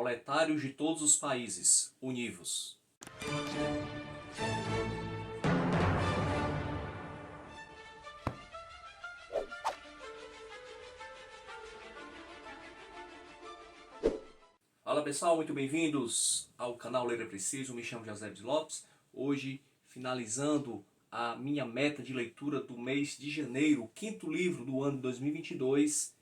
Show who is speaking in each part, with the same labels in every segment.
Speaker 1: Proletários de todos os países, univos. Fala pessoal, muito bem-vindos ao canal Ler é Preciso. Me chamo José de Lopes. Hoje, finalizando a minha meta de leitura do mês de janeiro, o quinto livro do ano de 2022,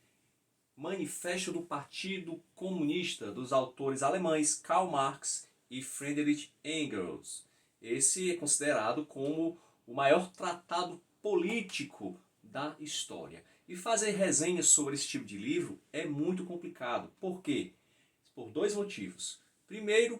Speaker 1: Manifesto do Partido Comunista, dos autores alemães Karl Marx e Friedrich Engels. Esse é considerado como o maior tratado político da história. E fazer resenhas sobre esse tipo de livro é muito complicado. Por quê? Por dois motivos. Primeiro,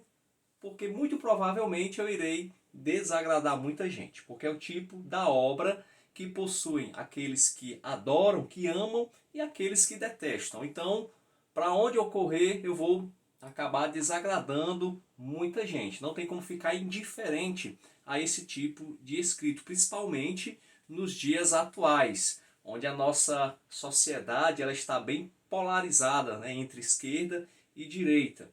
Speaker 1: porque muito provavelmente eu irei desagradar muita gente, porque é o tipo da obra que possuem aqueles que adoram, que amam e aqueles que detestam. Então, para onde eu correr, eu vou acabar desagradando muita gente. Não tem como ficar indiferente a esse tipo de escrito, principalmente nos dias atuais, onde a nossa sociedade ela está bem polarizada, né, entre esquerda e direita.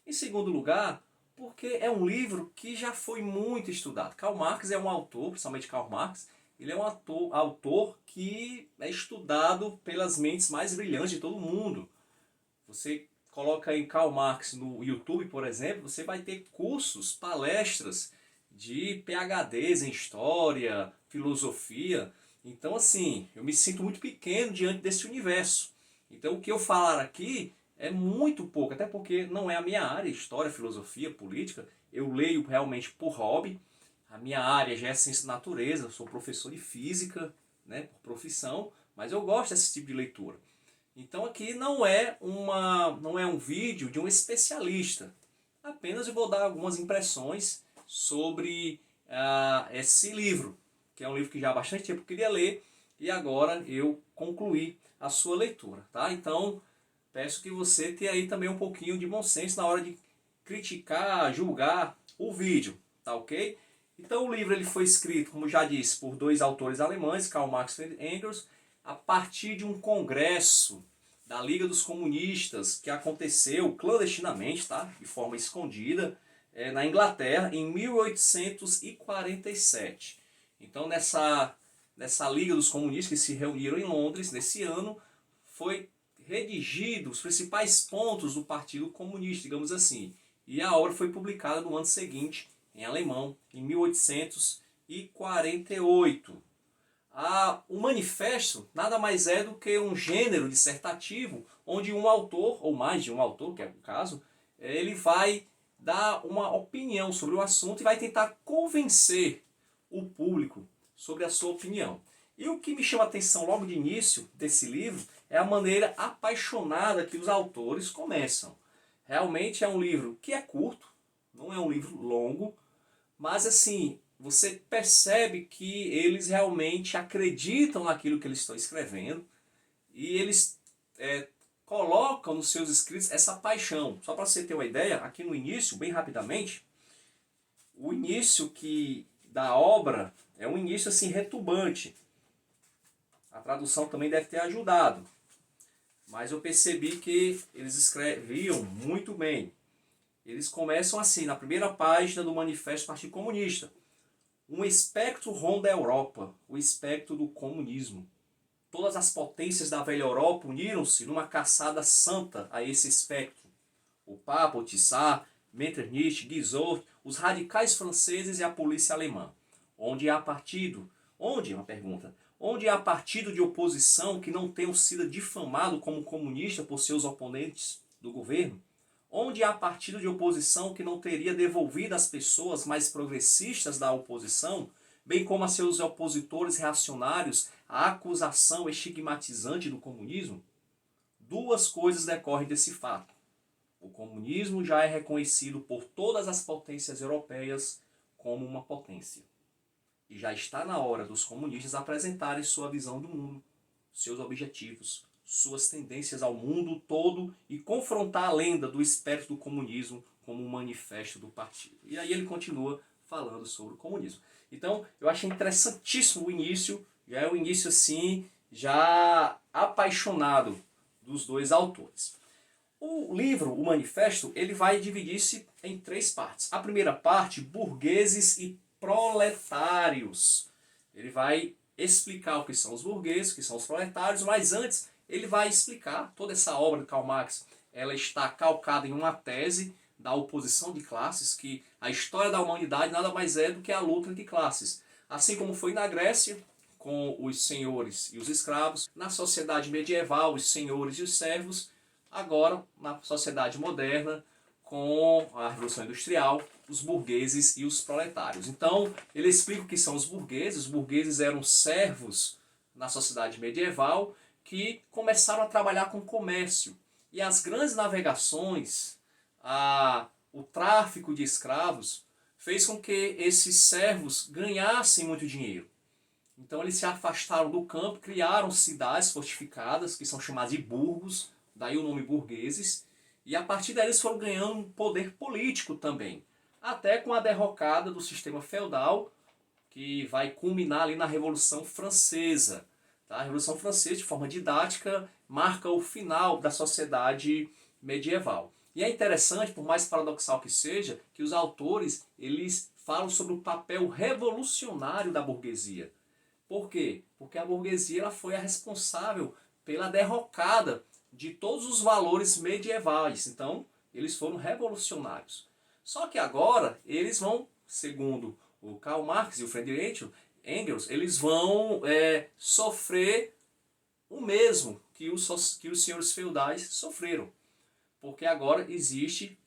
Speaker 1: Em segundo lugar, porque é um livro que já foi muito estudado. Karl Marx é um autor, principalmente Karl Marx, ele é um autor que é estudado pelas mentes mais brilhantes de todo mundo. Você coloca em Karl Marx no YouTube, por exemplo, você vai ter cursos, palestras de PhDs em História, Filosofia. Então, assim, eu me sinto muito pequeno diante desse universo. Então, o que eu falar aqui é muito pouco, até porque não é a minha área, História, Filosofia, Política. Eu leio realmente por hobby. A minha área já é Ciência da Natureza, eu sou professor de Física, né, por profissão, mas eu gosto desse tipo de leitura. Então aqui não é um vídeo de um especialista. Apenas eu vou dar algumas impressões sobre esse livro, que é um livro que já há bastante tempo eu queria ler e agora eu concluí a sua leitura. Tá? Então peço que você tenha aí também um pouquinho de bom senso na hora de criticar, julgar o vídeo. Tá ok? Então o livro ele foi escrito, como já disse, por dois autores alemães, Karl Marx e Engels, a partir de um congresso da Liga dos Comunistas que aconteceu clandestinamente, tá? De forma escondida, na Inglaterra em 1847. Então nessa Liga dos Comunistas que se reuniram em Londres nesse ano, foi redigido os principais pontos do Partido Comunista, digamos assim. E a obra foi publicada no ano seguinte, em alemão, em 1848. O manifesto nada mais é do que um gênero dissertativo onde um autor, ou mais de um autor, que é o caso, ele vai dar uma opinião sobre o assunto e vai tentar convencer o público sobre a sua opinião. E o que me chama a atenção logo de início desse livro é a maneira apaixonada que os autores começam. Realmente é um livro que é curto, não é um livro longo, mas assim, você percebe que eles realmente acreditam naquilo que eles estão escrevendo e eles colocam nos seus escritos essa paixão. Só para você ter uma ideia, aqui no início, bem rapidamente, o início da obra é um início assim retumbante. A tradução também deve ter ajudado, mas eu percebi que eles escreviam muito bem. Eles começam assim, na primeira página do Manifesto do Partido Comunista. Um espectro ronda a Europa, o espectro do comunismo. Todas as potências da velha Europa uniram-se numa caçada santa a esse espectro. O Papa, o Tissot, Metternich, Guizot, os radicais franceses e a polícia alemã. Onde há partido? Onde? Uma pergunta. Onde há partido de oposição que não tenha sido difamado como comunista por seus oponentes do governo? Onde há partido de oposição que não teria devolvido às pessoas mais progressistas da oposição, bem como a seus opositores reacionários, a acusação estigmatizante do comunismo? Duas coisas decorrem desse fato. O comunismo já é reconhecido por todas as potências europeias como uma potência. E já está na hora dos comunistas apresentarem sua visão do mundo, seus objetivos, suas tendências ao mundo todo e confrontar a lenda do espectro do comunismo como um manifesto do partido. E aí ele continua falando sobre o comunismo. Então eu achei interessantíssimo o início, já é um início assim, já apaixonado dos dois autores. O livro, o manifesto, ele vai dividir-se em 3 partes. A primeira parte, burgueses e proletários. Ele vai explicar o que são os burgueses, o que são os proletários, mas antes ele vai explicar toda essa obra de Karl Marx. Ela está calcada em uma tese da oposição de classes, que a história da humanidade nada mais é do que a luta entre classes. Assim como foi na Grécia, com os senhores e os escravos, na sociedade medieval, os senhores e os servos, agora na sociedade moderna, com a Revolução Industrial, os burgueses e os proletários. Então, ele explica o que são os burgueses. Os burgueses eram servos na sociedade medieval que começaram a trabalhar com comércio. E as grandes navegações, o tráfico de escravos, fez com que esses servos ganhassem muito dinheiro. Então eles se afastaram do campo, criaram cidades fortificadas, que são chamadas de burgos, daí o nome burgueses, e a partir daí eles foram ganhando um poder político também, até com a derrocada do sistema feudal, que vai culminar ali na Revolução Francesa. Tá? A Revolução Francesa, de forma didática, marca o final da sociedade medieval. E é interessante, por mais paradoxal que seja, que os autores eles falam sobre o papel revolucionário da burguesia. Por quê? Porque a burguesia ela foi a responsável pela derrocada de todos os valores medievais. Então, eles foram revolucionários. Só que agora, eles vão, segundo o Karl Marx e o Friedrich Engels, eles vão sofrer o mesmo que os senhores feudais sofreram. Porque agora existe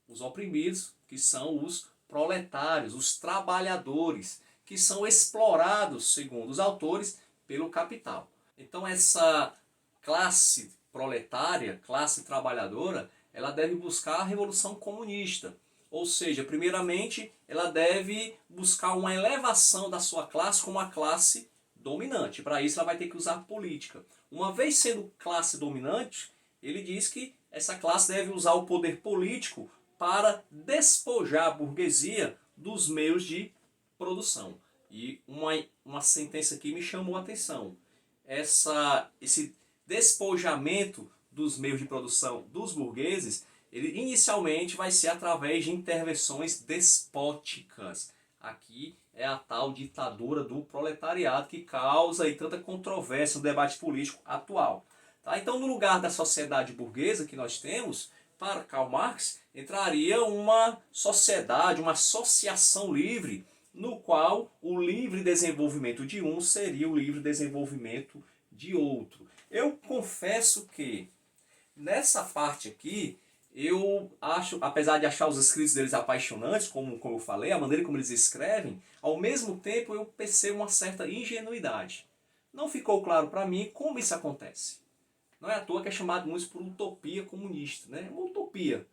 Speaker 1: os oprimidos, que são os proletários, os trabalhadores, que são explorados, segundo os autores, pelo capital. Então essa classe proletária, classe trabalhadora, ela deve buscar a revolução comunista. Ou seja, primeiramente, ela deve buscar uma elevação da sua classe como uma classe dominante. Para isso, ela vai ter que usar política. Uma vez sendo classe dominante, ele diz que essa classe deve usar o poder político para despojar a burguesia dos meios de produção. E uma sentença aqui me chamou a atenção. Esse despojamento dos meios de produção dos burgueses, ele inicialmente vai ser através de intervenções despóticas. Aqui é a tal ditadura do proletariado que causa aí tanta controvérsia no debate político atual. Tá? Então, no lugar da sociedade burguesa que nós temos, para Karl Marx, entraria uma sociedade, uma associação livre, no qual o livre desenvolvimento de um seria o livre desenvolvimento de outro. Eu confesso que nessa parte aqui, eu acho, apesar de achar os escritos deles apaixonantes, como eu falei, a maneira como eles escrevem, ao mesmo tempo eu percebo uma certa ingenuidade. Não ficou claro para mim como isso acontece. Não é à toa que é chamado muito por utopia comunista, né? É uma utopia.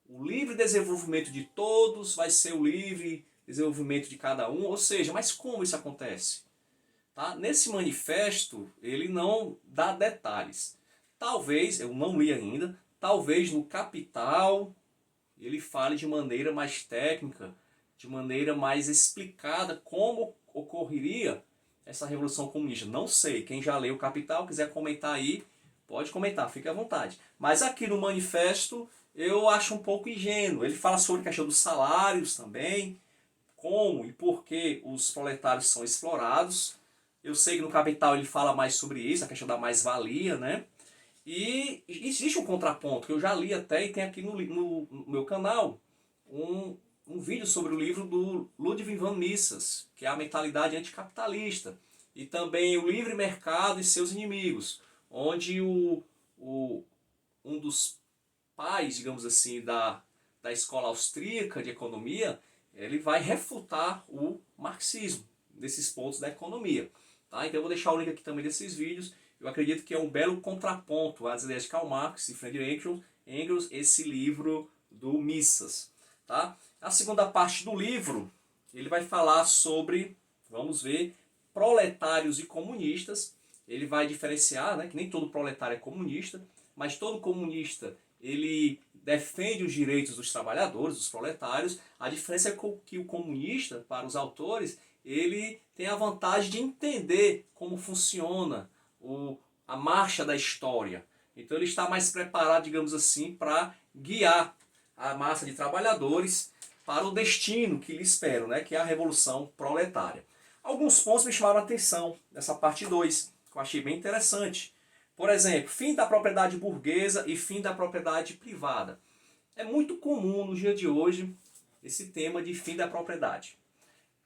Speaker 1: O livre desenvolvimento de todos vai ser o livre desenvolvimento de cada um, ou seja, mas como isso acontece? Tá? Nesse manifesto, ele não dá detalhes. Talvez, eu não li ainda, talvez no Capital ele fale de maneira mais técnica, de maneira mais explicada como ocorreria essa Revolução Comunista. Não sei, quem já leu o Capital, quiser comentar aí, pode comentar, fique à vontade. Mas aqui no manifesto eu acho um pouco ingênuo. Ele fala sobre a questão dos salários também, como e por que os proletários são explorados. Eu sei que no Capital ele fala mais sobre isso, a questão da mais-valia, né? E existe um contraponto, que eu já li até e tem aqui no meu canal um vídeo sobre o livro do Ludwig von Mises, que é a mentalidade anticapitalista. E também o livre mercado e seus inimigos, onde um dos pais, digamos assim, da escola austríaca de economia, ele vai refutar o marxismo desses pontos da economia. Tá? Então eu vou deixar o link aqui também desses vídeos. Eu acredito que é um belo contraponto às ideias de Karl Marx e Friedrich Engels, esse livro do Mises. Tá? A segunda parte do livro, ele vai falar sobre, vamos ver, proletários e comunistas. Ele vai diferenciar, né, que nem todo proletário é comunista, mas todo comunista ele defende os direitos dos trabalhadores, dos proletários. A diferença é que o comunista, para os autores, ele tem a vantagem de entender como funciona a marcha da história. Então ele está mais preparado, digamos assim, para guiar a massa de trabalhadores para o destino que lhe espera, né? Que é a Revolução Proletária. Alguns pontos me chamaram a atenção nessa parte 2, que eu achei bem interessante. Por exemplo, fim da propriedade burguesa e fim da propriedade privada. É muito comum no dia de hoje esse tema de fim da propriedade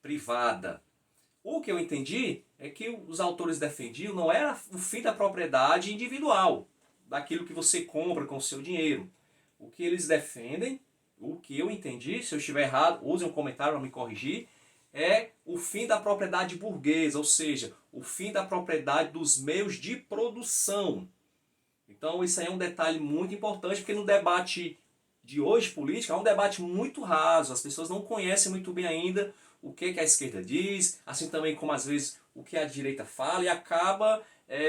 Speaker 1: privada. O que eu entendi é que os autores defendiam não era o fim da propriedade individual, daquilo que você compra com o seu dinheiro. O que eles defendem, o que eu entendi, se eu estiver errado, use um comentário para me corrigir, é o fim da propriedade burguesa, ou seja, o fim da propriedade dos meios de produção. Então isso aí é um detalhe muito importante, porque no debate de hoje político é um debate muito raso, as pessoas não conhecem muito bem ainda o que a esquerda diz, assim também como às vezes o que a direita fala, e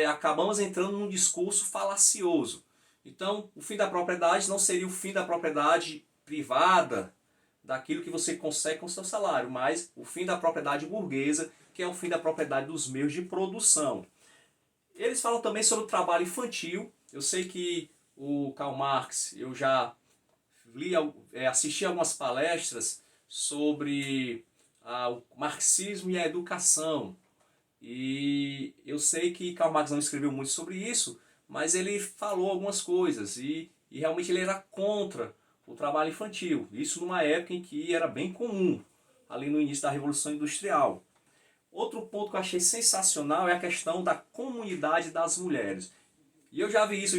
Speaker 1: acabamos entrando num discurso falacioso. Então, o fim da propriedade não seria o fim da propriedade privada, daquilo que você consegue com o seu salário, mas o fim da propriedade burguesa, que é o fim da propriedade dos meios de produção. Eles falam também sobre o trabalho infantil. Eu sei que o Karl Marx, eu já assisti algumas palestras sobre o marxismo e a educação. E eu sei que Karl Marx não escreveu muito sobre isso, mas ele falou algumas coisas e realmente ele era contra o trabalho infantil. Isso numa época em que era bem comum, ali no início da Revolução Industrial. Outro ponto que eu achei sensacional é a questão da comunidade das mulheres. E eu já vi isso,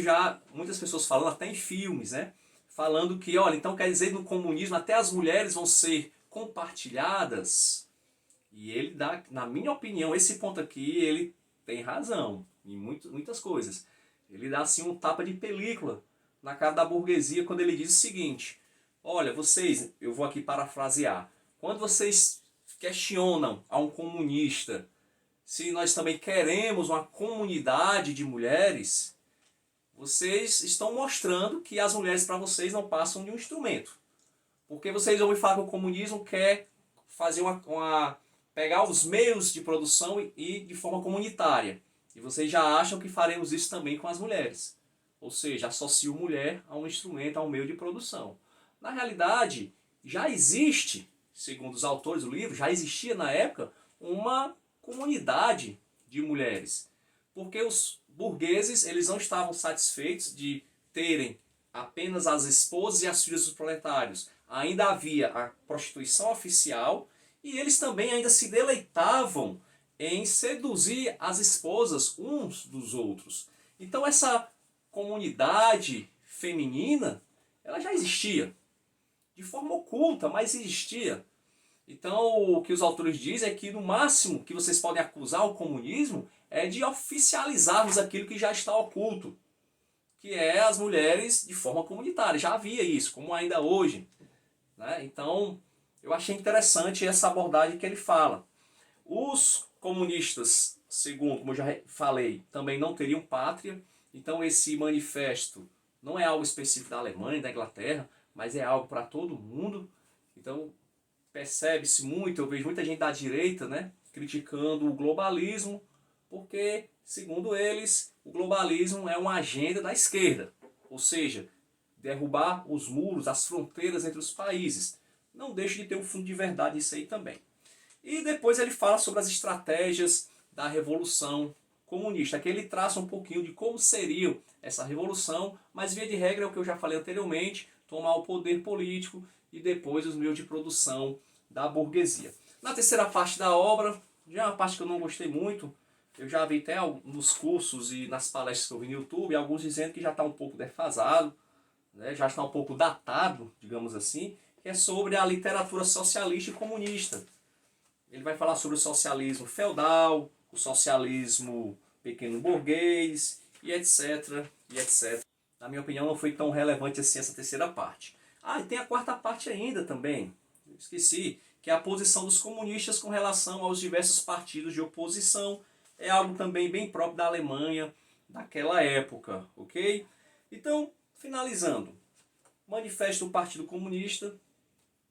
Speaker 1: muitas pessoas falando, até em filmes, né? Falando que, olha, então quer dizer no comunismo até as mulheres vão ser compartilhadas. E ele dá, na minha opinião, esse ponto aqui, ele tem razão em muitas coisas. Ele dá assim um tapa de película na cara da burguesia quando ele diz o seguinte: olha, vocês, eu vou aqui parafrasear, quando vocês questionam a um comunista se nós também queremos uma comunidade de mulheres, vocês estão mostrando que as mulheres para vocês não passam de um instrumento. Porque vocês ouvem falar que o comunismo quer fazer pegar os meios de produção e de forma comunitária. E vocês já acham que faremos isso também com as mulheres. Ou seja, associam mulher a um instrumento, a um meio de produção. Na realidade, já existe, segundo os autores do livro, já existia na época uma comunidade de mulheres. Porque os burgueses eles não estavam satisfeitos de terem apenas as esposas e as filhas dos proletários. Ainda havia a prostituição oficial e eles também ainda se deleitavam em seduzir as esposas uns dos outros. Então essa comunidade feminina, ela já existia. De forma oculta, mas existia. Então o que os autores dizem é que no máximo que vocês podem acusar o comunismo é de oficializarmos aquilo que já está oculto. Que é as mulheres de forma comunitária. Já havia isso, como ainda hoje. Né? Então eu achei interessante essa abordagem que ele fala. Os comunistas, segundo, como eu já falei, também não teriam pátria. Então esse manifesto não é algo específico da Alemanha, da Inglaterra, mas é algo para todo mundo. Então percebe-se muito, eu vejo muita gente da direita, né, criticando o globalismo, porque, segundo eles, o globalismo é uma agenda da esquerda. Ou seja, derrubar os muros, as fronteiras entre os países. Não deixa de ter um fundo de verdade isso aí também. E depois ele fala sobre as estratégias da Revolução Comunista. Aqui ele traça um pouquinho de como seria essa revolução, mas via de regra é o que eu já falei anteriormente, tomar o poder político e depois os meios de produção da burguesia. Na terceira parte da obra, já é uma parte que eu não gostei muito, eu já vi até nos cursos e nas palestras que eu vi no YouTube, alguns dizendo que já está um pouco defasado, né, já está um pouco datado, digamos assim, que é sobre a literatura socialista e comunista. Ele vai falar sobre o socialismo feudal, o socialismo pequeno burguês, e etc, e etc. Na minha opinião, não foi tão relevante assim essa terceira parte. Ah, e tem a quarta parte ainda também, eu esqueci, que é a posição dos comunistas com relação aos diversos partidos de oposição. É algo também bem próprio da Alemanha daquela época, ok? Então, finalizando, Manifesto do Partido Comunista,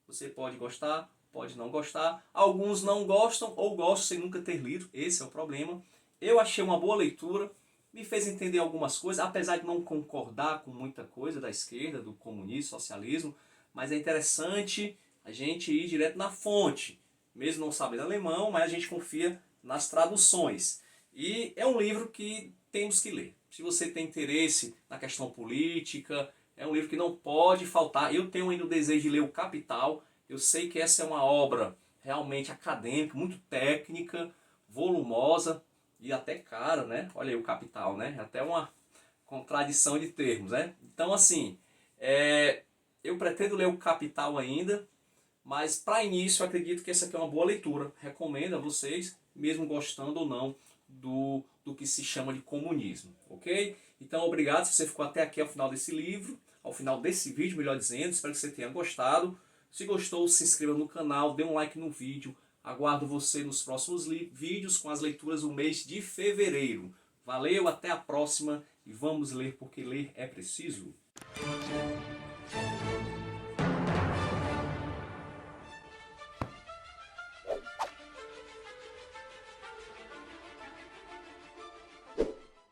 Speaker 1: você pode gostar, pode não gostar. Alguns não gostam ou gostam sem nunca ter lido, esse é o problema. Eu achei uma boa leitura, me fez entender algumas coisas, apesar de não concordar com muita coisa da esquerda, do comunismo, socialismo, mas é interessante a gente ir direto na fonte, mesmo não sabendo alemão, mas a gente confia nas traduções. E é um livro que temos que ler. Se você tem interesse na questão política, é um livro que não pode faltar. Eu tenho ainda o desejo de ler O Capital. Eu sei que essa é uma obra realmente acadêmica, muito técnica, volumosa e até cara, né? Olha aí O Capital, né? Até uma contradição de termos, né? Então, assim, eu pretendo ler O Capital ainda, mas para início eu acredito que essa aqui é uma boa leitura. Recomendo a vocês, mesmo gostando ou não do que se chama de comunismo, ok? Então, obrigado se você ficou até aqui ao final desse livro, ao final desse vídeo, melhor dizendo. Espero que você tenha gostado. Se gostou, se inscreva no canal, dê um like no vídeo. Aguardo você nos próximos vídeos com as leituras do mês de fevereiro. Valeu, até a próxima e vamos ler porque ler é preciso.